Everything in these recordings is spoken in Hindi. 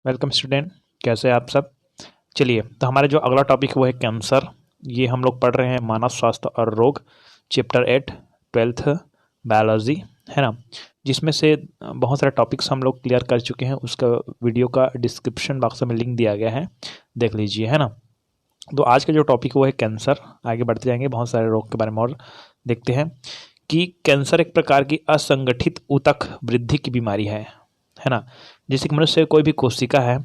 Welcome student. कैसे हैं आप सब। चलिए, तो हमारा जो अगला टॉपिक है वो है कैंसर। ये हम लोग पढ़ रहे हैं मानव स्वास्थ्य और रोग, चैप्टर 8, 12th बायोलॉजी, है ना। जिसमें से बहुत सारे टॉपिक्स हम लोग क्लियर कर चुके हैं। उसका वीडियो का डिस्क्रिप्शन बॉक्स में लिंक दिया गया है, देख लीजिए, है ना। तो आज का जो टॉपिक है वो है कैंसर। आगे बढ़ते जाएंगे, बहुत सारे रोग के बारे में और देखते हैं कि कैंसर एक प्रकार की असंगठित ऊतक वृद्धि की बीमारी है ना। जैसे कि मनुष्य कोई भी कोशिका है,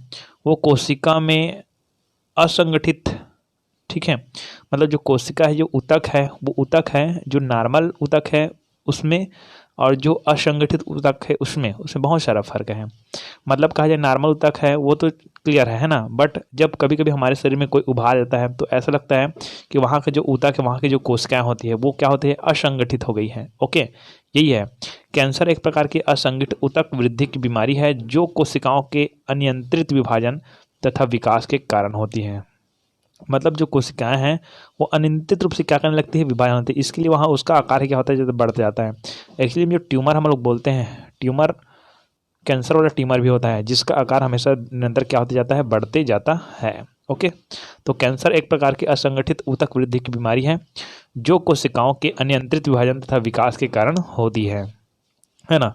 वो कोशिका में असंगठित, ठीक है। मतलब जो कोशिका है, जो ऊतक है, वो ऊतक है जो नॉर्मल ऊतक है उसमें, और जो असंगठित ऊतक है उसमें उसमें बहुत सारा फर्क है। मतलब कहा जाए नॉर्मल ऊतक है वो तो क्लियर है ना। बट जब कभी कभी हमारे शरीर में कोई उभार देता है तो ऐसा लगता है कि वहाँ का जो ऊतक है, वहाँ की जो कोशिकाएं होती है वो क्या होती है, असंगठित हो गई है। ओके, यही है। कैंसर एक प्रकार की असंगठित ऊतक वृद्धि की बीमारी है जो कोशिकाओं के अनियंत्रित विभाजन तथा विकास के कारण होती है। मतलब जो कोशिकाएं हैं वो अनियंत्रित रूप से क्या करने लगती है, विभाजन होती है। इसके लिए वहाँ उसका आकार क्या होता है, जैसे बढ़ते जाता है। एक्चुअली जो ट्यूमर हम लोग बोलते हैं, ट्यूमर कैंसर वाला ट्यूमर भी होता है जिसका आकार हमेशा निरंतर क्या होते जाता है, बढ़ते जाता है। ओके, तो कैंसर एक प्रकार की असंगठित ऊतक वृद्धि की बीमारी है जो कोशिकाओं के अनियंत्रित विभाजन तथा विकास के कारण होती है ना।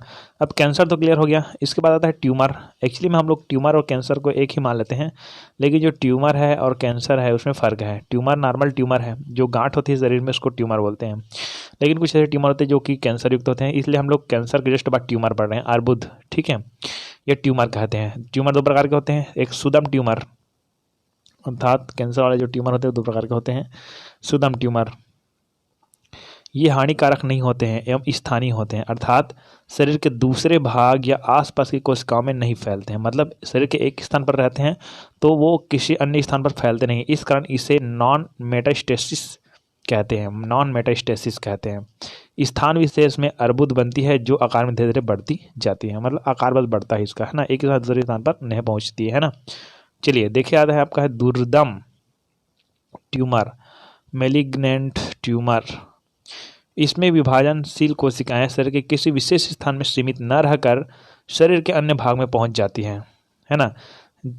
अब कैंसर तो क्लियर हो गया। इसके बाद आता है ट्यूमर। एक्चुअली में हम लोग ट्यूमर और कैंसर को एक ही मान लेते हैं, लेकिन जो ट्यूमर है और कैंसर है उसमें फ़र्क है। ट्यूमर नॉर्मल ट्यूमर है, जो गांठ होती है शरीर में उसको ट्यूमर बोलते हैं। लेकिन कुछ ऐसे ट्यूमर होते हैं जो कि कैंसर युक्त होते हैं, इसलिए हम लोग कैंसर के जस्ट बाद ट्यूमर पढ़ रहे हैं, अर्बुद, ठीक है। ये ट्यूमर कहते हैं। ट्यूमर दो प्रकार के होते हैं, एक सुदम ट्यूमर, अर्थात कैंसर वाले जो ट्यूमर होते हैं दो प्रकार के होते हैं। सुदम ट्यूमर, ये हानिकारक नहीं होते हैं एवं स्थानीय होते हैं, अर्थात शरीर के दूसरे भाग या आसपास की कोशिकाओं में नहीं फैलते हैं। मतलब शरीर के एक स्थान पर रहते हैं तो वो किसी अन्य स्थान पर फैलते नहीं। इस कारण इसे नॉन मेटास्टेसिस कहते हैं, नॉन मेटास्टेसिस कहते हैं। स्थान विशेष में अर्बुद बनती है जो आकार में धीरे धीरे बढ़ती जाती है। मतलब आकार बस बढ़ता है इसका, है ना, एक दूसरे स्थान पर नहीं पहुंचती है ना। चलिए देखिए, आता है आपका है दुर्दम ट्यूमर, मेलिग्नेंट ट्यूमर। इसमें विभाजनशील कोशिकाएं शरीर के किसी विशेष स्थान में सीमित न रहकर शरीर के अन्य भाग में पहुंच जाती हैं, है ना,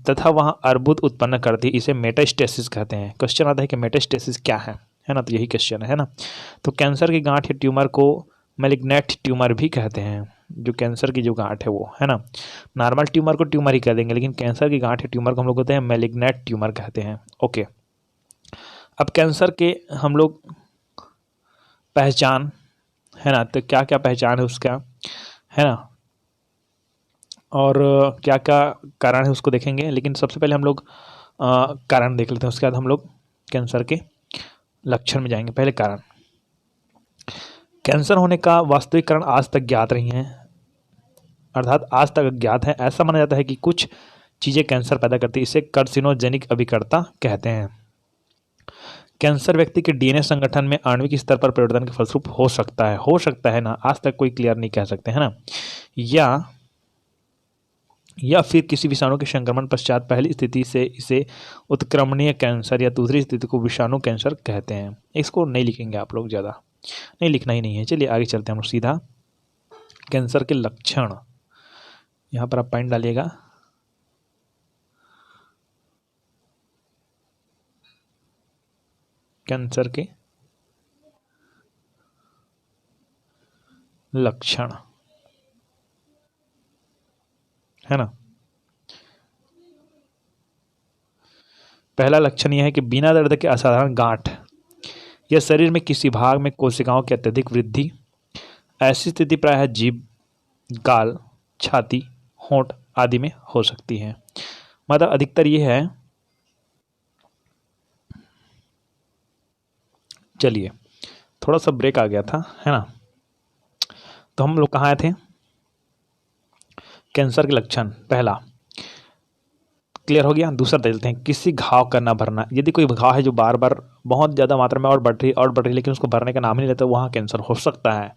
तथा वहां अर्बुद उत्पन्न करती है। इसे मेटास्टेसिस कहते हैं। क्वेश्चन आता है कि मेटास्टेसिस क्या है ना। तो यही क्वेश्चन है ना। तो कैंसर की गांठ या ट्यूमर को मैलिग्नेंट ट्यूमर भी कहते हैं। जो कैंसर की जो गांठ है वो, है ना, नॉर्मल ट्यूमर को ट्यूमर ही कह देंगे, लेकिन कैंसर की गांठ या ट्यूमर को हम लोग कहते हैं मैलिग्नेंट ट्यूमर कहते हैं। ओके, अब कैंसर के हम लोग पहचान, है ना, तो क्या क्या पहचान है उसका, है ना, और क्या क्या कारण है उसको देखेंगे। लेकिन सबसे पहले हम लोग कारण देख लेते हैं, उसके बाद हम लोग कैंसर के लक्षण में जाएंगे। पहले कारण, कैंसर होने का वास्तविक कारण आज तक ज्ञात नहीं है, अर्थात आज तक अज्ञात है। ऐसा माना जाता है कि कुछ चीज़ें कैंसर पैदा करती है, इसे कार्सिनोजेनिक अभिकर्ता कहते हैं। कैंसर व्यक्ति के डीएनए संगठन में आणविक स्तर पर परिवर्तन के फलस्वरूप हो सकता है ना, आज तक कोई क्लियर नहीं कह सकते, है ना। या फिर किसी विषाणु के संक्रमण पश्चात पहली स्थिति से इसे उत्क्रमणीय कैंसर या दूसरी स्थिति को विषाणु कैंसर कहते हैं। इसको नहीं लिखेंगे आप लोग, ज़्यादा नहीं लिखना ही नहीं है। चलिए आगे चलते हैं हम लोग सीधा। कैंसर के लक्षण, यहाँ पर आप पॉइंट डालिएगा। कैंसर के लक्षण, है ना। पहला लक्षण यह है कि बिना दर्द के असाधारण गांठ या शरीर में किसी भाग में कोशिकाओं की अत्यधिक वृद्धि। ऐसी स्थिति प्रायः जीभ, गाल, छाती, होंठ आदि में हो सकती है। मतलब अधिकतर ये है। चलिए, थोड़ा सा ब्रेक आ गया था, है ना। तो हम लोग कहाँ आए थे, कैंसर के लक्षण। पहला क्लियर हो गया। दूसरा देखते हैं, किसी घाव का न भरना। यदि कोई घाव है जो बार बार बहुत ज़्यादा मात्रा में और बढ़ रही लेकिन उसको भरने का नाम ही नहीं लेता, वहाँ कैंसर हो सकता है।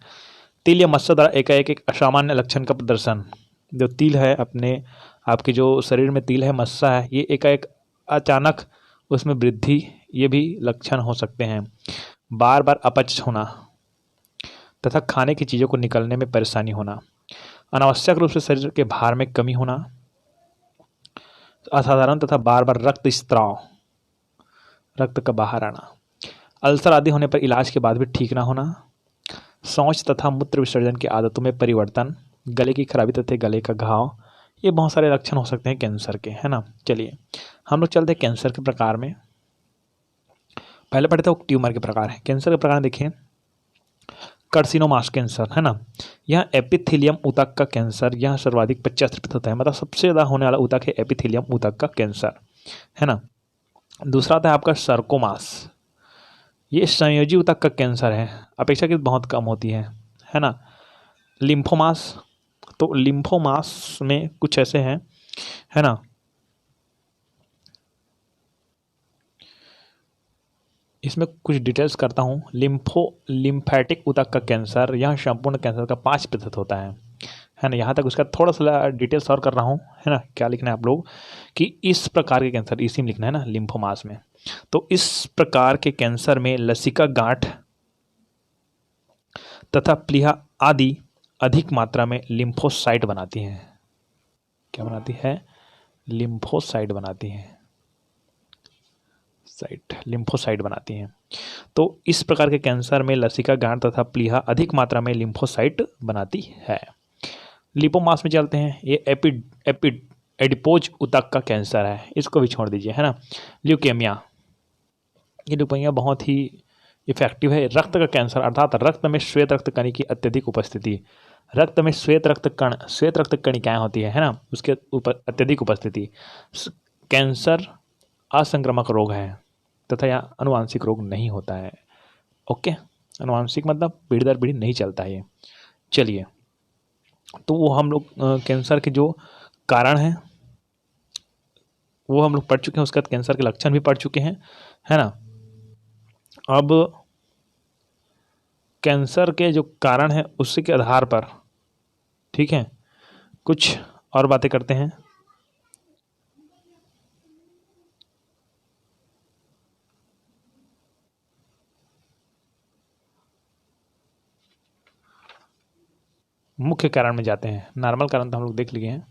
तिल या मत्स्य द्वारा एकाएक एक असामान्य लक्षण का प्रदर्शन। जो तिल है, अपने आपके जो शरीर में तिल है, मस्सा है, ये एकाएक अचानक उसमें वृद्धि, ये भी लक्षण हो सकते हैं। बार बार अपच होना तथा खाने की चीज़ों को निकलने में परेशानी होना। अनावश्यक रूप से शरीर के भार में कमी होना। असाधारण तथा बार बार रक्त स्त्राव, रक्त का बाहर आना, अल्सर आदि होने पर इलाज के बाद भी ठीक ना होना, शौच तथा मूत्र विसर्जन की आदतों में परिवर्तन, गले की खराबी तथा गले का घाव, ये बहुत सारे लक्षण हो सकते हैं कैंसर के, है ना। चलिए हम लोग चलते हैं कैंसर के प्रकार में। पहले पढ़ते हैं ट्यूमर के प्रकार है। कैंसर के प्रकार देखिए, कार्सिनोमास कैंसर, है ना। यह एपिथेलियम ऊतक का कैंसर, यह सर्वाधिक 50% होता है, मतलब सबसे ज़्यादा होने वाला ऊतक है एपिथेलियम ऊतक का कैंसर, है ना। दूसरा आता है आपका सर्कोमास, ये संयोजी ऊतक का कैंसर है, अपेक्षाकृत बहुत कम होती है ना। लिम्फोमास, तो लिम्फोमास में कुछ ऐसे हैं, है ना। इसमें कुछ डिटेल्स करता हूँ। लिम्फेटिक ऊतक का कैंसर, यह संपूर्ण कैंसर का 5% होता है ना। यहाँ तक उसका थोड़ा सा डिटेल्स और कर रहा हूँ, है ना। क्या लिखना है आप लोग कि इस प्रकार के कैंसर, इसी में लिखना है ना, लिम्फोमास में। तो इस प्रकार के कैंसर में लसिका गांठ तथा प्लीहा आदि अधिक मात्रा में लिम्फोसाइट बनाती हैं। क्या बनाती है? लिम्फोसाइट बनाती हैं, लिम्फोसाइट बनाती हैं। तो इस प्रकार के कैंसर में लसिका गांठ तथा प्लीहा अधिक मात्रा में लिम्फोसाइट बनाती है। लिपोमास में चलते हैं। ये एडिपोज ऊतक का कैंसर है, इसको भी छोड़ दीजिए, है ना। ल्यूकेमिया, ये ल्यूकेमिया बहुत ही इफेक्टिव है। रक्त का कैंसर अर्थात रक्त में श्वेत रक्त कणी की अत्यधिक उपस्थिति, रक्त में श्वेत रक्त कणिकाएं होती है ना, उसके ऊपर अत्यधिक उपस्थिति। कैंसर असंक्रामक रोग है तथा यह अनुवांशिक रोग नहीं होता है। ओके, अनुवांशिक मतलब पीढ़ी दर पीढ़ी नहीं चलता है ये। चलिए, तो वो हम लोग कैंसर के जो कारण हैं वो हम लोग पढ़ चुके हैं, उसके बाद कैंसर के लक्षण भी पढ़ चुके हैं, है ना। अब कैंसर के जो कारण हैं उसी के आधार पर, ठीक है, कुछ और बातें करते हैं। मुख्य कारण में जाते हैं। नॉर्मल कारण तो हम लोग देख लिए हैं,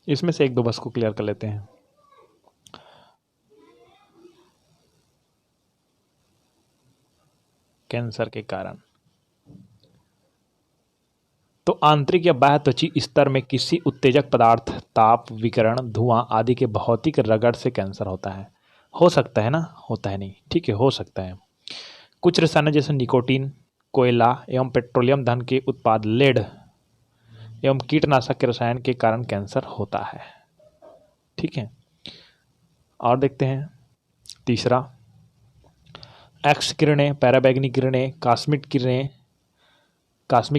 इसमें से एक दो बस को क्लियर कर लेते हैं। कैंसर के कारण, तो आंतरिक या बाह्य त्वची स्तर में किसी उत्तेजक पदार्थ, ताप, विकिरण, धुआं आदि के भौतिक रगड़ से कैंसर होता है। हो सकता है ना, होता है नहीं, ठीक है, हो सकता है। कुछ रसायन जैसे निकोटीन, कोयला एवं पेट्रोलियम दहन के उत्पाद, लेड एवं कीटनाशक के रसायन के कारण कैंसर होता है, ठीक है। और देखते हैं तीसरा, एक्स किरणें, पैराबैंगनी किरणें, कास्मिक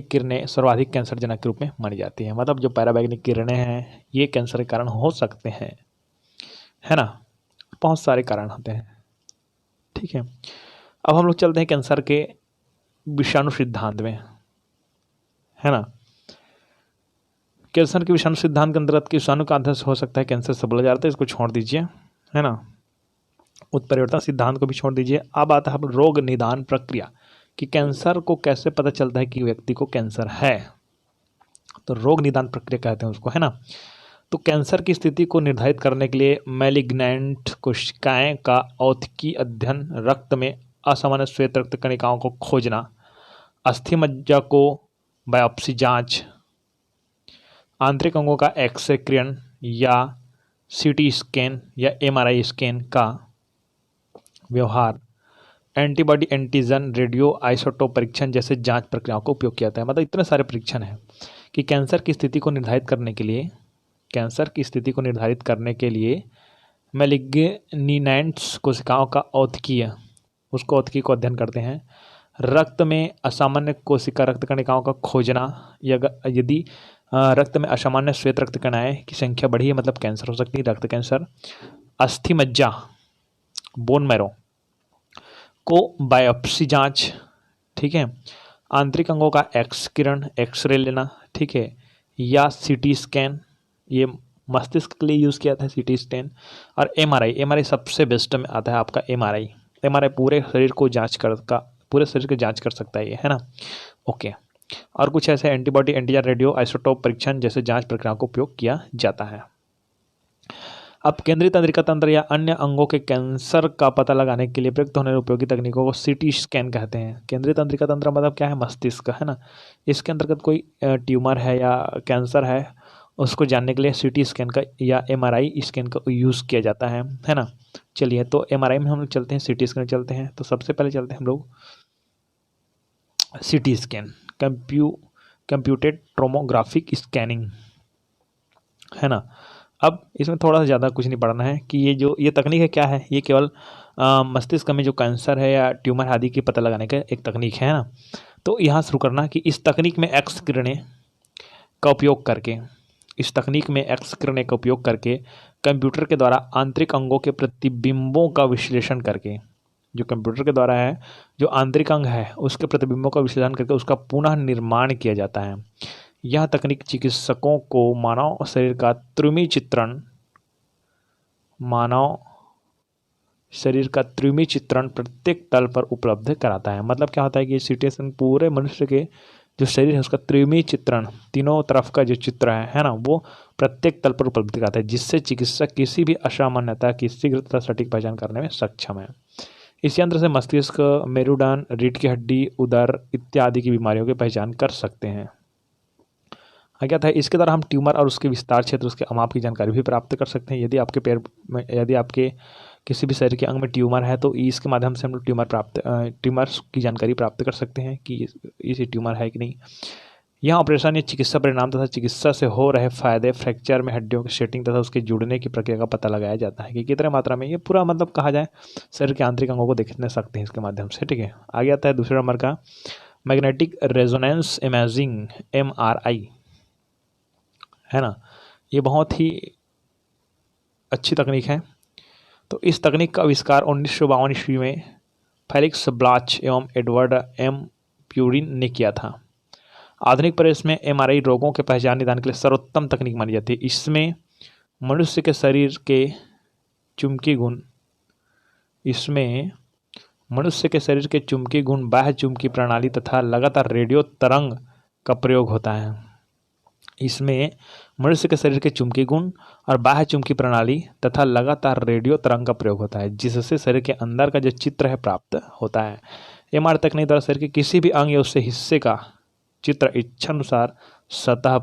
किरणें सर्वाधिक कैंसर जनक के रूप में मानी जाती हैं। मतलब जो पैराबैंगनी किरणें हैं ये कैंसर के कारण हो सकते हैं, है ना। बहुत सारे कारण होते हैं, ठीक है। अब हम लोग चलते हैं कैंसर के विषाणु सिद्धांत में, है ना। कैंसर के विषाणु सिद्धांत के अंतर्गत विषाणु का अध्ययन हो सकता है कैंसर से बोला जाता है, इसको छोड़ दीजिए, है ना। उत्परिवर्तन सिद्धांत को भी छोड़ दीजिए। अब आता है रोग निदान प्रक्रिया कि कैंसर को कैसे पता चलता है कि व्यक्ति को कैंसर है, तो रोग निदान प्रक्रिया कहते हैं उसको, है ना। तो कैंसर की स्थिति को निर्धारित करने के लिए मैलिग्नेंट कोशिकाएं का औत्की अध्ययन, रक्त में असामान्य श्वेत रक्त कणिकाओं को खोजना, अस्थि मज्जा को बायोप्सी जांच, आंतरिक अंगों का एक्सरे किरण या सीटी स्कैन या एमआरआई स्कैन का व्यवहार, एंटीबॉडी एंटीजन रेडियो आइसोटोप परीक्षण जैसे जांच प्रक्रियाओं का उपयोग किया जाता है। मतलब इतने सारे परीक्षण हैं कि कैंसर की स्थिति को निर्धारित करने के लिए मैलिग्नेंट्स कोशिकाओं का औत्कीय को अध्ययन करते हैं। रक्त में असामान्य कोशिका रक्त कणिकाओं का खोजना, यदि रक्त में असामान्य श्वेत रक्त कणिकाएं की संख्या बढ़ी है मतलब कैंसर हो सकती है, रक्त कैंसर। अस्थि मज्जा, बोन मैरो को बायोप्सी जांच, ठीक है। आंतरिक अंगों का एक्सरे लेना, ठीक है, या सीटी स्कैन, ये मस्तिष्क के लिए यूज़ किया था सीटी स्कैन। और एमआरआई सबसे बेस्ट में आता है आपका एमआरआई पूरे शरीर की जांच कर सकता है ये, है ना। ओके, और कुछ ऐसे एंटीबॉडी, एंटीजन, रेडियो आइसोटोप परीक्षण जैसे जांच प्रक्रियाओं का उपयोग किया जाता है। अब केंद्रीय तंत्रिका तंत्र या अन्य अंगों के कैंसर का पता लगाने के लिए प्रयुक्त होने वाली उपयोगी तकनीकों को सीटी स्कैन कहते हैं। केंद्रीय तंत्रिका तंत्र मतलब क्या है? मस्तिष्क, है ना। इसके अंतर्गत कोई ट्यूमर है या कैंसर है, उसको जानने के लिए सीटी स्कैन का या एमआरआई स्कैन का यूज़ किया जाता है ना। चलिए, तो एमआरआई में हम लोग चलते हैं, सीटी स्कैन चलते हैं। तो सबसे पहले चलते हैं हम लोग CT scan, computed tomographic scanning, है ना। अब इसमें थोड़ा सा ज़्यादा कुछ नहीं पढ़ना है कि ये तकनीक है क्या है। ये केवल मस्तिष्क में जो कैंसर है या ट्यूमर आदि की पता लगाने का एक तकनीक है ना। तो यहाँ शुरू करना कि इस तकनीक में एक्स किरणें का उपयोग करके कंप्यूटर के द्वारा आंतरिक अंगों के प्रतिबिंबों का विश्लेषण करके, जो कंप्यूटर के द्वारा है, जो आंतरिक अंग है उसके प्रतिबिंबों का विश्लेषण करके उसका पुनः निर्माण किया जाता है। यह तकनीक चिकित्सकों को मानव शरीर का त्रिमी चित्रण प्रत्येक तल पर उपलब्ध कराता है। मतलब क्या होता है कि सीटी स्कैन पूरे मनुष्य के जो शरीर है उसका त्रिमी चित्रण, तीनों तरफ का जो चित्र है ना, वो प्रत्येक तल पर उपलब्ध कराता है, जिससे चिकित्सक किसी भी असामान्यता की शीघ्र तथा सटीक पहचान करने में सक्षम है। इस यंत्र से मस्तिष्क, मेरुदंड, रीढ़ की हड्डी, उदर इत्यादि की बीमारियों की पहचान कर सकते हैं। क्या था, इसके द्वारा हम ट्यूमर और उसके विस्तार क्षेत्र, उसके अमाप की जानकारी भी प्राप्त कर सकते हैं। यदि आपके पैर में, यदि आपके किसी भी शरीर के अंग में ट्यूमर है तो इसके माध्यम से हम लोग ट्यूमर्स की जानकारी प्राप्त कर सकते हैं कि इसे ट्यूमर है कि नहीं। यह ऑपरेशन या चिकित्सा परिणाम तथा चिकित्सा से हो रहे फायदे, फ्रैक्चर में हड्डियों की सेटिंग तथा उसके जुड़ने की प्रक्रिया का पता लगाया जाता है कि कितने मात्रा में, ये पूरा मतलब कहा जाए शरीर के आंतरिक अंगों को देखने सकते हैं इसके माध्यम से। ठीक है, आगे आता है दूसरे नंबर का मैग्नेटिक रेजोनेंस इमेजिंग, MRI, है ना। ये बहुत ही अच्छी तकनीक है। तो इस तकनीक का आविष्कार 1952 ईस्वी में फेलिक्स ब्लाच एवं एडवर्ड M. प्यूरिन ने किया था। आधुनिक परिवेश में MRI रोगों के पहचान निदान के लिए सर्वोत्तम तकनीक मानी जाती है। इसमें मनुष्य के शरीर के चुंबकीय गुण, बाह्य चुंबकीय प्रणाली तथा लगातार रेडियो तरंग का प्रयोग होता है। इसमें मनुष्य के शरीर के चुंबकीय गुण और बाह्य चुंबकीय प्रणाली तथा लगातार रेडियो तरंग का प्रयोग होता है, जिससे शरीर के अंदर का जो चित्र है प्राप्त होता है। MRI तकनीक द्वारा शरीर के किसी भी अंग या उससे हिस्से का चित्र इच्छानुसार सतह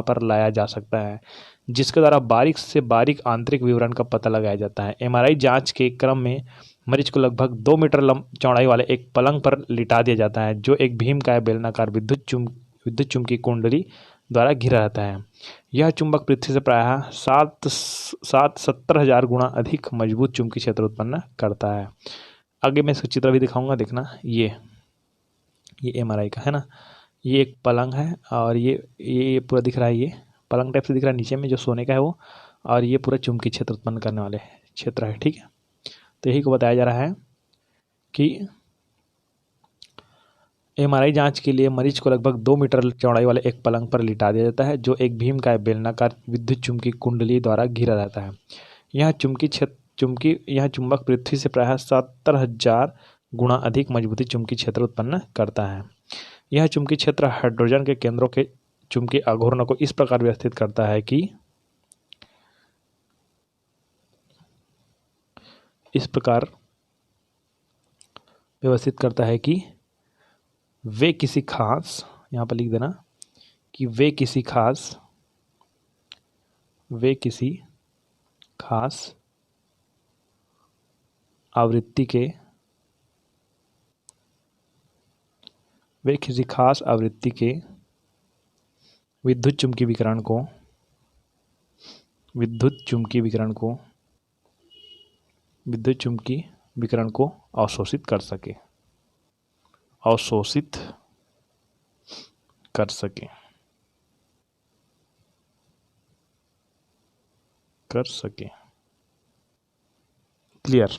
पर लाया जा सकता है, जिसके द्वारा बारीक से बारीक आंतरिक विवरण का पता लगाया जाता है। MRI जांच के क्रम में मरीज को लगभग 2 मीटर चौड़ाई वाले एक पलंग पर लिटा दिया जाता है, जो एक भीमकाय बेलनाकार विद्युत चुंबकीय कुंडली द्वारा घिरा रहता है। यह चुंबक पृथ्वी से प्रायः 70,000 गुना अधिक मजबूत चुंबकीय क्षेत्र उत्पन्न करता है। आगे मैं इसका चित्र भी दिखाऊंगा, देखना। ये MRI का है ना। ये एक पलंग है और ये पूरा दिख रहा है, ये पलंग टाइप से दिख रहा है, नीचे में जो सोने का है वो, और ये पूरा चुंबकीय क्षेत्र उत्पन्न करने वाले क्षेत्र है। ठीक है, तो यही को बताया जा रहा है कि MRI जांच के लिए मरीज को लगभग 2 मीटर चौड़ाई वाले एक पलंग पर लिटा दिया जाता है, जो एक भीमकाय बेलनाकार विद्युत चुंबकीय कुंडली द्वारा घिरा रहता है। यह चुंबक पृथ्वी से प्रायः 70,000 गुना अधिक मजबूती चुंबकीय क्षेत्र उत्पन्न करता है। यह चुंबकीय क्षेत्र हाइड्रोजन के केंद्रों के चुंबकीय आघूर्णों को इस प्रकार व्यवस्थित करता है कि वे किसी खास, यहाँ पर लिख देना कि वे किसी खास आवृत्ति के विद्युत चुंबकीय विकिरण को अवशोषित कर सके। क्लियर,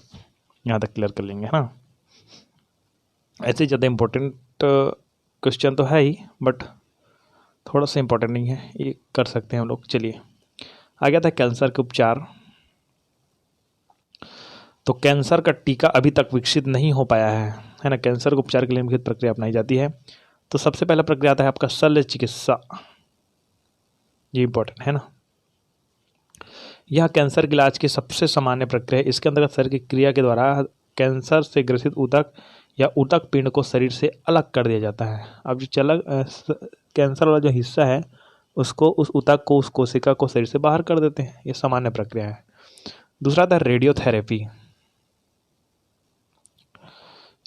यहाँ तक क्लियर कर लेंगे, है ना। ऐसे ज़्यादा इम्पोर्टेंट क्वेश्चन तो है ही, बट थोड़ा सा इम्पोर्टेंट नहीं है, ये कर सकते हैं हम लोग। चलिए आगे था कैंसर के उपचार। तो कैंसर का टीका अभी तक विकसित नहीं हो पाया है। है ना। कैंसर को उपचार के लिए निम्नलिखित प्रक्रिया अपनाई जाती है। तो सबसे पहला प्रक्रिया आता है आपका शल्य चिकित्सा, ये इंपॉर्टेंट है ना। यह कैंसर के इलाज की सबसे सामान्य प्रक्रिया है। इसके अंतर्गत शरीर की क्रिया के द्वारा कैंसर से ग्रसित ऊतक या ऊतक पिंड को शरीर से अलग कर दिया जाता है। अब जो कैंसर वाला जो हिस्सा है उसको, उस ऊतक को, उस कोशिका को शरीर से बाहर कर देते हैं। ये सामान्य प्रक्रिया है। दूसरा था रेडियोथेरेपी।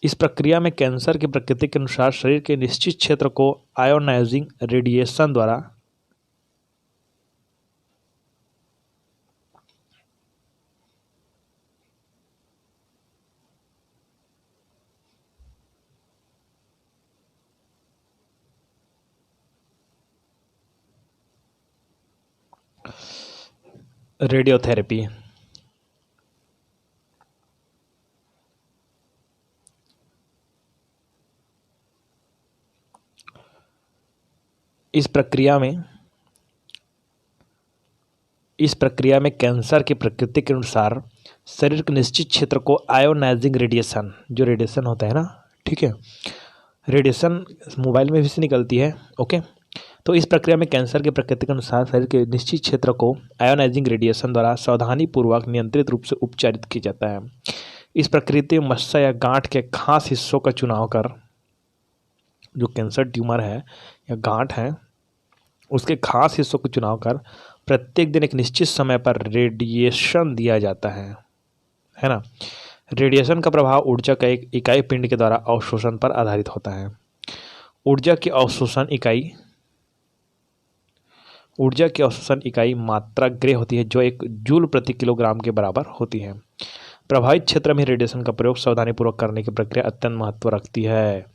इस प्रक्रिया में कैंसर की प्रकृति के अनुसार शरीर के निश्चित क्षेत्र को आयोनाइजिंग रेडिएशन द्वारा रेडियोथेरेपी। इस प्रक्रिया में कैंसर की प्रकृति के अनुसार शरीर के निश्चित क्षेत्र को आयोनाइजिंग रेडिएशन, जो रेडिएशन होता है ना, ठीक है, रेडिएशन मोबाइल में भी से निकलती है, ओके। तो इस प्रक्रिया में कैंसर की प्रकृति के अनुसार शरीर के निश्चित क्षेत्र को आयोनाइजिंग रेडिएशन द्वारा सावधानीपूर्वक नियंत्रित रूप से उपचारित किया जाता है। इस प्रकृति में मस्सा या गांठ के खास हिस्सों का चुनाव कर, जो कैंसर ट्यूमर है या गांठ है उसके खास हिस्सों को चुनाव कर प्रत्येक दिन एक निश्चित समय पर रेडिएशन दिया जाता है ना। रेडिएशन का प्रभाव ऊर्जा का एक इकाई पिंड के द्वारा अवशोषण पर आधारित होता है। ऊर्जा की अवशोषण इकाई मात्रा ग्रे होती है, जो 1 जूल प्रति किलोग्राम के बराबर होती है। प्रभावित क्षेत्र में रेडिएशन का प्रयोग सावधानीपूर्वक करने की प्रक्रिया अत्यंत महत्व रखती है,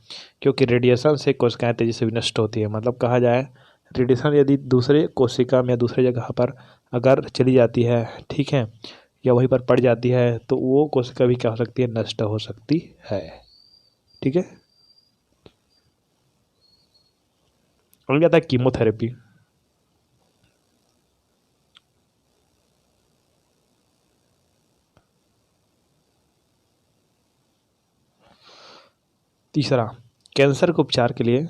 क्योंकि रेडिएशन से कोशिकाएं तेजी से विनष्ट होती है। मतलब कहा जाए, रेडिएशन यदि दूसरे कोशिका में या दूसरे जगह पर अगर चली जाती है, ठीक है, या वहीं पर पड़ जाती है, तो वो कोशिका भी क्या हो सकती है, नष्ट हो सकती है, ठीक है। अगला आता है कीमोथेरेपी। तीसरा, कैंसर के उपचार के लिए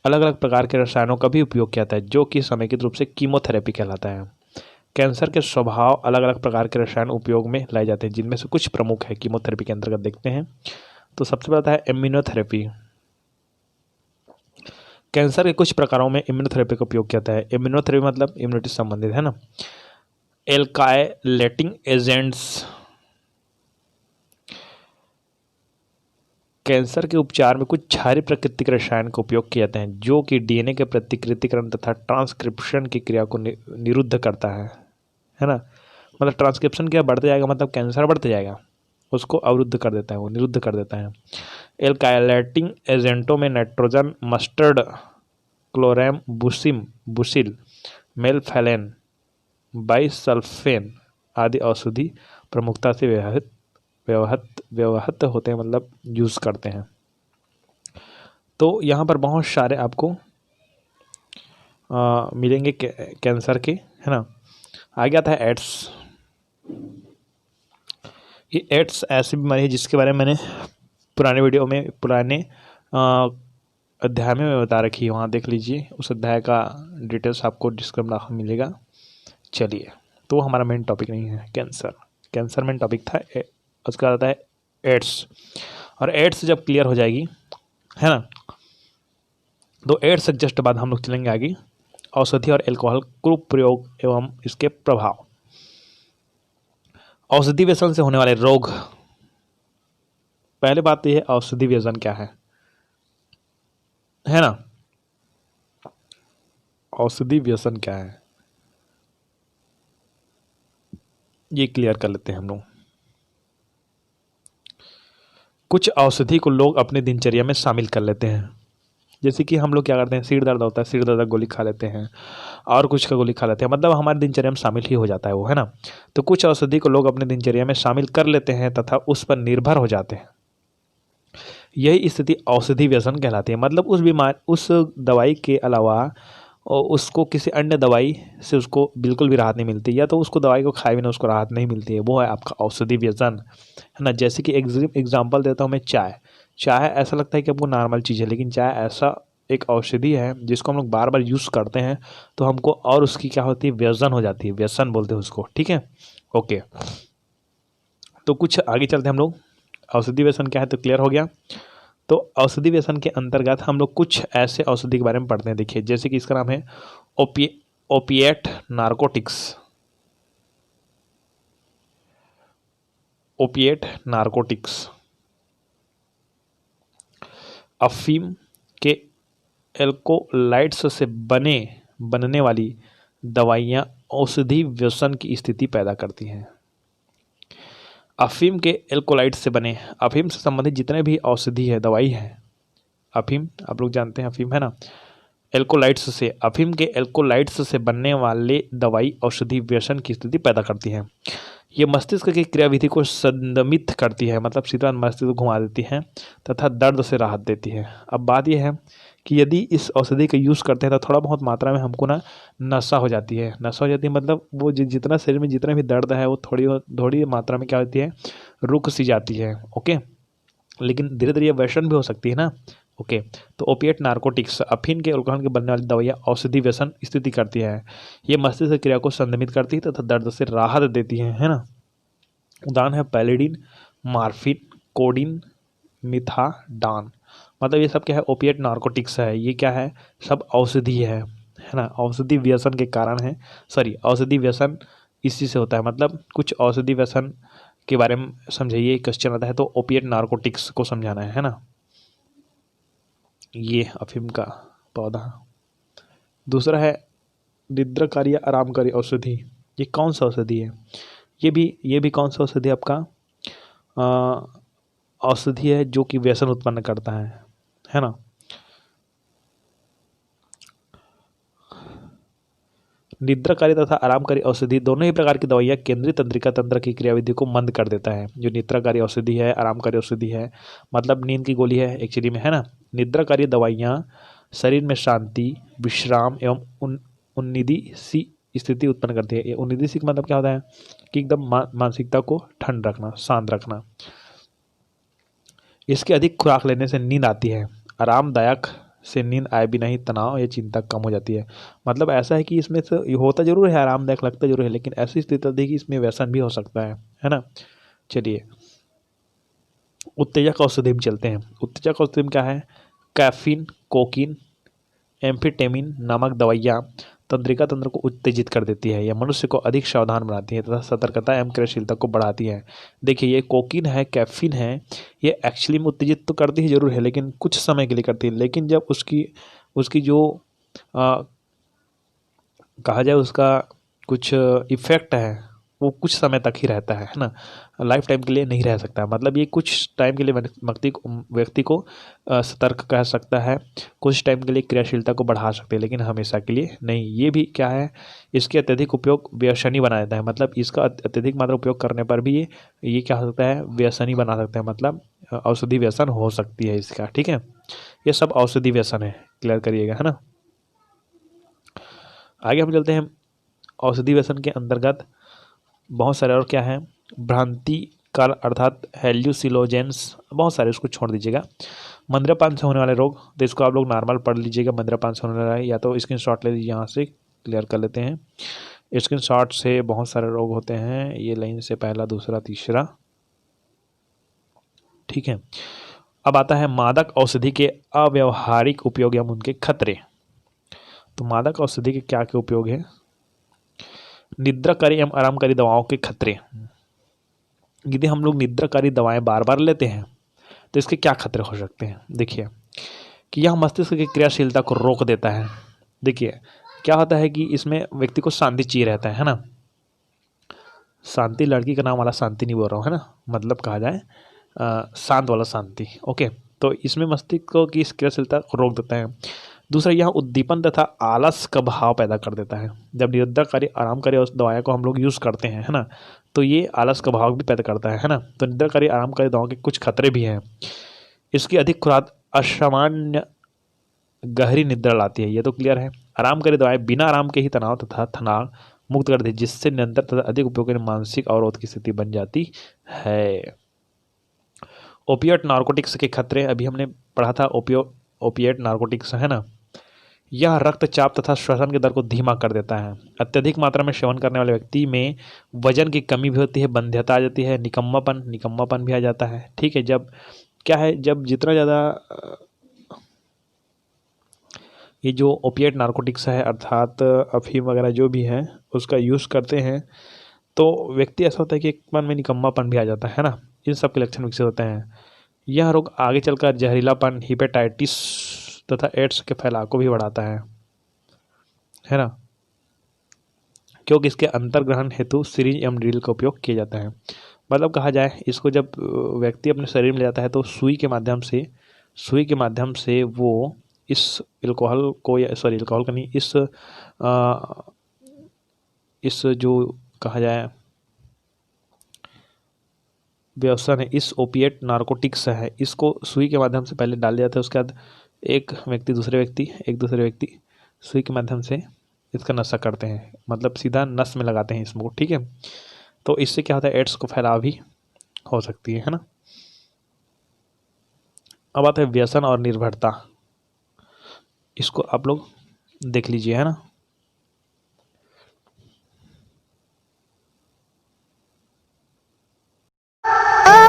अलग अलग प्रकार के रसायनों का भी उपयोग किया जाता है, जो कि समेकित रूप से कीमोथेरेपी कहलाता है। कैंसर के स्वभाव अलग अलग प्रकार के रसायन उपयोग में लाए जाते हैं, जिनमें से कुछ प्रमुख है कीमोथेरेपी के अंतर्गत देखते हैं। तो सबसे पहला है इम्यूनोथेरेपी। कैंसर के कुछ प्रकारों में इम्यूनोथेरेपी का उपयोग किया जाता है। इम्यूनोथेरेपी मतलब इम्यूनिटी से संबंधित है ना। एल्काइलेटिंग एजेंट्स कैंसर के उपचार में कुछ क्षारीय प्राकृतिक रसायन का उपयोग किए जाते हैं, जो कि डीएनए के प्रतिकृतिकरण तथा ट्रांसक्रिप्शन की क्रिया को निरुद्ध करता है ना। मतलब ट्रांसक्रिप्शन क्या बढ़ता जाएगा, मतलब कैंसर बढ़ता जाएगा, उसको अवरुद्ध कर देता है, वो निरुद्ध कर देता है। एल्काइलेटिंग एजेंटों में नाइट्रोजन, मस्टर्ड, क्लोरेम, बुसिल, मेलफेलेन, बाइसल्फेन आदि औषधि प्रमुखता से व्यवहृत होते हैं, मतलब यूज़ करते हैं। तो यहाँ पर बहुत सारे आपको मिलेंगे कैंसर के, है ना। आगे आता है एड्स। ये एड्स ऐसी बीमारी है जिसके बारे में मैंने पुराने वीडियो में, पुराने अध्याय में बता रखी है, वहाँ देख लीजिए, उस अध्याय का डिटेल्स आपको डिस्क्रिप्शन में मिलेगा। चलिए, तो हमारा मेन टॉपिक नहीं है कैंसर मेन टॉपिक था। उसके बाद आता है एड्स, और एड्स जब क्लियर हो जाएगी, है ना, तो एड्स से जस्ट बाद हम लोग चलेंगे आगे औषधि और एल्कोहल कुप्रयोग एवं इसके प्रभाव। औषधि व्यसन से होने वाले रोग। पहले बात तो यह औषधि व्यसन क्या है ना। औषधि व्यसन क्या है ये क्लियर कर लेते हैं हम लोग। कुछ औषधि को लोग अपने दिनचर्या में शामिल कर लेते हैं, जैसे कि हम लोग क्या करते हैं, सिर दर्द होता है, सिर दर्द का गोली खा लेते हैं, और कुछ का गोली खा लेते हैं, मतलब हमारे दिनचर्या में शामिल ही हो जाता है वो, है ना। तो कुछ औषधि को लोग अपने दिनचर्या में शामिल कर लेते हैं तथा उस पर निर्भर हो जाते हैं। यही स्थिति औषधि व्यसन कहलाती है। मतलब उस दवाई के अलावा और उसको किसी अन्य दवाई से उसको बिल्कुल भी राहत नहीं मिलती, या तो उसको दवाई को खाए बिना उसको राहत नहीं मिलती है, वो है आपका औषधि व्यसन, है ना। जैसे कि एग्जाम्पल देता हूँ मैं, चाय। चाय ऐसा लगता है कि हमको नॉर्मल चीज़ है, लेकिन चाय ऐसा एक औषधि है जिसको हम लोग बार बार यूज़ करते हैं तो हमको और उसकी क्या होती है, व्यसन हो जाती है, व्यसन बोलते हैं उसको, ठीक है। ओके, तो कुछ आगे चलते हैं हम लोग। औषधि व्यसन क्या है तो क्लियर हो गया। तो औषधि व्यसन के अंतर्गत हम लोग कुछ ऐसे औषधि के बारे में पढ़ते हैं। देखिए, जैसे कि इसका नाम है ओपिएट नार्कोटिक्स। ओपिएट नार्कोटिक्स अफीम के एल्कोलाइड्स से बनने वाली दवाइयाँ औषधि व्यसन की स्थिति पैदा करती हैं। अफीम के एल्कोलाइड से बने, अफीम से संबंधित जितने भी औषधि है, दवाई है, अफीम आप लोग जानते हैं अफीम, है ना। एल्कोलाइड्स से, अफीम के एल्कोलाइड्स से बनने वाले दवाई औषधि व्यसन की स्थिति पैदा करती हैं। ये मस्तिष्क की क्रियाविधि को संदमित करती है, मतलब सीधा मस्तिष्क को घुमा देती है तथा दर्द से राहत देती है। अब बात यह है कि यदि इस औषधि का यूज़ करते हैं तो थोड़ा बहुत मात्रा में हमको ना नशा हो जाती है। नशा हो जाती है मतलब वो जितना शरीर में जितना भी दर्द है वो थोड़ी थोड़ी मात्रा में क्या होती है, रुक सी जाती है। ओके, लेकिन धीरे धीरे ये व्यसन भी हो सकती है ना। ओके, तो ओपिएट नार्कोटिक्स अफीम के अल्कोहल के बनने वाली दवाइयाँ औषधि व्यसन स्थिति करती है। ये मस्तिष्क क्रिया को संदमित करती है तथा दर्द से राहत देती है ना। उदाहरण है पैलिडीन, मार्फिन, कोडीन, मिथाडान। मतलब ये सब क्या है, ओपिएट नार्कोटिक्स है। ये क्या है, सब औषधि है ना। औषधि व्यसन के कारण है, सॉरी औषधि व्यसन इसी से होता है। मतलब कुछ औषधि व्यसन के बारे में समझाइए, क्वेश्चन आता है तो ओपिएट नार्कोटिक्स को समझाना है ना। ये अफीम का पौधा। दूसरा है निद्राकारी या आरामकारी औषधि। ये कौन सा औषधि है, ये भी कौन सा औषधि आपका औषधि है जो कि व्यसन उत्पन्न करता है ना। निद्राकारी तथा आरामकारी औषधि दोनों ही प्रकार की दवाइयाँ केंद्रीय तंत्रिका तंत्र की क्रियाविधि को मंद कर देता है। जो निद्राकारी औषधि है, आरामकारी औषधि है, मतलब नींद की गोली है एक्चुअली में, है ना। निद्राकारी दवाइयाँ शरीर में शांति, विश्राम एवं उन्निधि सी स्थिति उत्पन्न करती है। ये उन्निधि सी मतलब क्या होता है कि एकदम मानसिकता को ठंड रखना, शांत रखना। इसके अधिक खुराक लेने से नींद आती है। आरामदायक से नींद आए बिना ही तनाव या चिंता कम हो जाती है। मतलब ऐसा है कि इसमें से होता जरूर है, आरामदायक लगता जरूर है, लेकिन ऐसी स्थिति होती है कि इसमें व्यसन भी हो सकता है ना। चलिए उत्तेजक औषधि में चलते हैं। उत्तेजक औषधि में क्या है, कैफीन, कोकीन, एम्फेटामिन नामक दवाइयाँ तंत्रिका तंत्र को उत्तेजित कर देती है। यह मनुष्य को अधिक सावधान बनाती है तथा सतर्कता एवं क्रियाशीलता को बढ़ाती है। देखिए ये कोकीन है, कैफीन है, ये एक्चुअली में उत्तेजित तो करती ही जरूर है, लेकिन कुछ समय के लिए करती है। लेकिन जब उसकी जो कहा जाए उसका कुछ इफेक्ट है वो कुछ समय तक ही रहता है ना, लाइफ टाइम के लिए नहीं रह सकता। मतलब ये कुछ टाइम के लिए व्यक्ति को सतर्क कर सकता है, कुछ टाइम के लिए क्रियाशीलता को बढ़ा सकते हैं, लेकिन हमेशा के लिए नहीं। ये भी क्या है, इसके अत्यधिक उपयोग व्यसनी बना देता है। मतलब इसका अत्यधिक मात्रा उपयोग करने पर भी ये क्या हो सकता है, व्यसनी बना सकता है। मतलब औषधि व्यसन हो सकती है इसका, ठीक है। ये सब औषधि व्यसन है, क्लियर करिएगा, है ना। आगे हम चलते हैं। औषधि व्यसन के अंतर्गत बहुत सारे और क्या है, भ्रांति काल अर्थात हेल्यूसिनोजेंस, बहुत सारे, उसको छोड़ दीजिएगा। मदिरापान से होने वाले रोग, तो इसको आप लोग नॉर्मल पढ़ लीजिएगा। मदिरापान से होने वाला है, या तो स्क्रीनशॉट ले लीजिए, यहाँ से क्लियर कर लेते हैं। स्क्रीनशॉट से बहुत सारे रोग होते हैं, ये लाइन से पहला, दूसरा, तीसरा, ठीक है। अब आता है मादक औषधि के अव्यवहारिक उपयोग एवं उनके खतरे। तो मादक औषधि के क्या क्या उपयोग है, निद्राकारी एवं आरामकारी दवाओं के खतरे। यदि हम लोग निद्राकारी दवाएं बार बार लेते हैं तो इसके क्या खतरे हो सकते हैं। देखिए कि यह मस्तिष्क की क्रियाशीलता को रोक देता है। देखिए क्या होता है कि इसमें व्यक्ति को शांति चाहिए रहता है ना। शांति, लड़की का नाम वाला शांति नहीं बोल रहा हूँ, है ना, मतलब कहा जाए शांत वाला शांति। ओके, तो इसमें मस्तिष्क की क्रियाशीलता को रोक देता है। दूसरा, यह उद्दीपन तथा आलस का भाव पैदा कर देता है। जब निद्राकारी आरामकारी उस दवाई को हम लोग यूज़ करते हैं, है ना, तो ये आलस का भाव भी पैदा करता है ना। तो निद्राकारी आरामकारी दवाओं के कुछ खतरे भी हैं। इसकी अधिक खुराक असामान्य गहरी निद्रा लाती है, ये तो क्लियर है। आराम करे दवाएं बिना आराम के ही तनाव तथा तनाव मुक्त कर दे, जिससे निरंतर तथा अधिक उपयोग मानसिक अवरोध की स्थिति बन जाती है। ओपिएट नार्कोटिक्स के खतरे अभी हमने पढ़ा था। ओपिएट नार्कोटिक्स है ना, यह रक्तचाप तथा श्वसन की दर को धीमा कर देता है। अत्यधिक मात्रा में सेवन करने वाले व्यक्ति में वजन की कमी भी होती है, बंध्यता आ जाती है, निकम्मापन भी आ जाता है। ठीक है, जब क्या है, जब जितना ज़्यादा ये जो ओपिएट नार्कोटिक्स है अर्थात अफीम वगैरह जो भी है उसका यूज़ करते हैं तो व्यक्ति ऐसा होता है कि एक मन में निकम्मापन भी आ जाता है ना, इन सब के लक्षण विकसित होते हैं। यह रोग आगे चलकर जहरीलापन, हिपेटाइटिस तथा एड्स के फैलाव को भी बढ़ाता है ना, क्योंकि इसके अंतर्ग्रहण हेतु सिरिंज एवं ड्रिल का उपयोग किया जाता है। मतलब कहा जाए, इसको जब व्यक्ति अपने शरीर में ले जाता है तो सुई के माध्यम से वो इस अल्कोहल को, या सॉरी अल्कोहल का नहीं, इस जो कहा जाए व्यसन है, इस ओपिएट नार्कोटिक्स है, इसको सुई के माध्यम से पहले डाल दिया जाता है। उसके बाद एक दूसरे व्यक्ति सुई के माध्यम से इसका नशा करते हैं, मतलब सीधा नस में लगाते हैं इसको। ठीक है, तो इससे क्या होता है, एड्स को फैलाव भी हो सकती है ना। अब आता है व्यसन और निर्भरता, इसको आप लोग देख लीजिए है ना।